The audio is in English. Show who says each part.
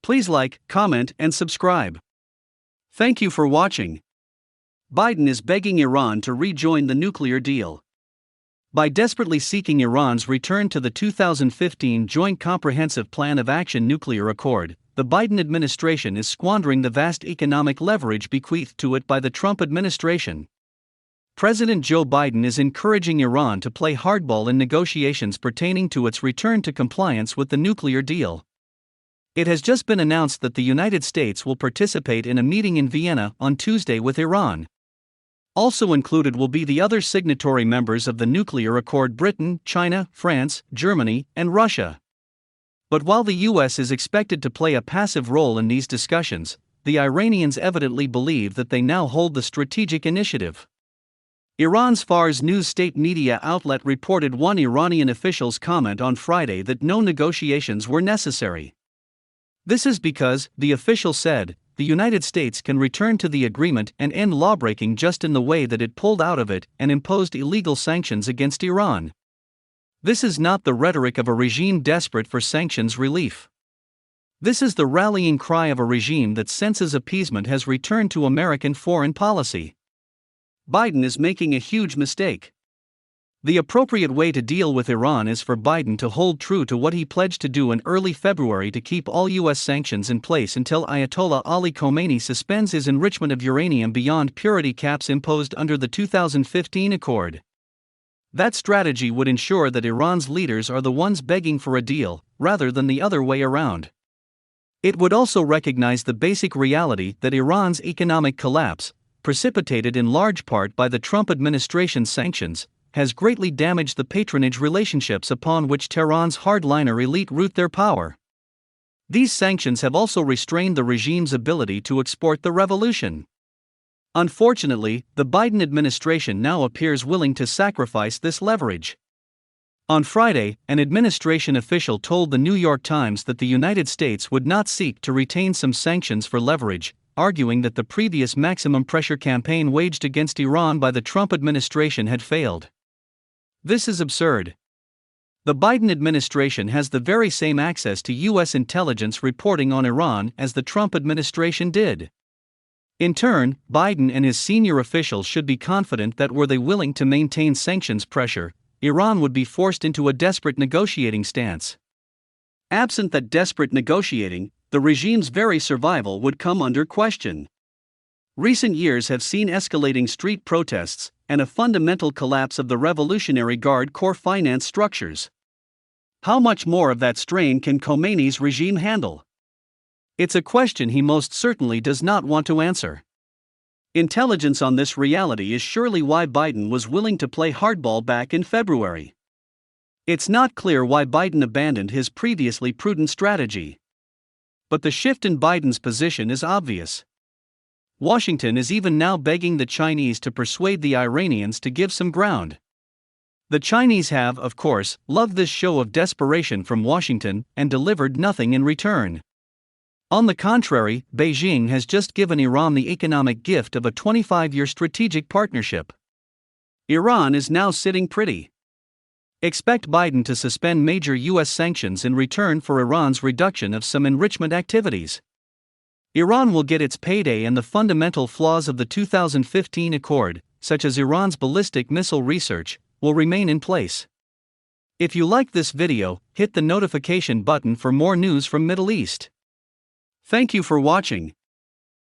Speaker 1: Please like, comment, and subscribe. Thank you for watching. Biden is begging Iran to rejoin the nuclear deal. By desperately seeking Iran's return to the 2015 Joint Comprehensive Plan of Action nuclear accord, the Biden administration is squandering the vast economic leverage bequeathed to it by the Trump administration. President Joe Biden is encouraging Iran to play hardball in negotiations pertaining to its return to compliance with the nuclear deal. It has just been announced that the United States will participate in a meeting in Vienna on Tuesday with Iran. Also included will be the other signatory members of the nuclear accord: Britain, China, France, Germany, and Russia. But while the US is expected to play a passive role in these discussions, the Iranians evidently believe that they now hold the strategic initiative. Iran's Fars news state media outlet reported one Iranian official's comment on Friday that no negotiations were necessary. This is because, the official said, the United States can return to the agreement and end lawbreaking just in the way that it pulled out of it and imposed illegal sanctions against Iran. This is not the rhetoric of a regime desperate for sanctions relief. This is the rallying cry of a regime that senses appeasement has returned to American foreign policy. Biden is making a huge mistake. The appropriate way to deal with Iran is for Biden to hold true to what he pledged to do in early February to keep all U.S. sanctions in place until Ayatollah Ali Khamenei suspends his enrichment of uranium beyond purity caps imposed under the 2015 accord. That strategy would ensure that Iran's leaders are the ones begging for a deal, rather than the other way around. It would also recognize the basic reality that Iran's economic collapse, precipitated in large part by the Trump administration's sanctions, has greatly damaged the patronage relationships upon which Tehran's hardliner elite root their power. These sanctions have also restrained the regime's ability to export the revolution. Unfortunately, the Biden administration now appears willing to sacrifice this leverage. On Friday, an administration official told the New York Times that the United States would not seek to retain some sanctions for leverage, arguing that the previous maximum pressure campaign waged against Iran by the Trump administration had failed. This is absurd. The Biden administration has the very same access to U.S. intelligence reporting on Iran as the Trump administration did. In turn, Biden and his senior officials should be confident that were they willing to maintain sanctions pressure, Iran would be forced into a desperate negotiating stance. Absent that desperate negotiating, the regime's very survival would come under question. Recent years have seen escalating street protests and a fundamental collapse of the Revolutionary Guard core finance structures. How much more of that strain can Khomeini's regime handle? It's a question he most certainly does not want to answer. Intelligence on this reality is surely why Biden was willing to play hardball back in February. It's not clear why Biden abandoned his previously prudent strategy. But the shift in Biden's position is obvious. Washington is even now begging the Chinese to persuade the Iranians to give some ground. The Chinese have, of course, loved this show of desperation from Washington and delivered nothing in return. On the contrary, Beijing has just given Iran the economic gift of a 25-year strategic partnership. Iran is now sitting pretty. Expect Biden to suspend major U.S. sanctions in return for Iran's reduction of some enrichment activities. Iran will get its payday, and the fundamental flaws of the 2015 accord, such as Iran's ballistic missile research, will remain in place. If you like this video, hit the notification button for more news from Middle East. Thank you for watching.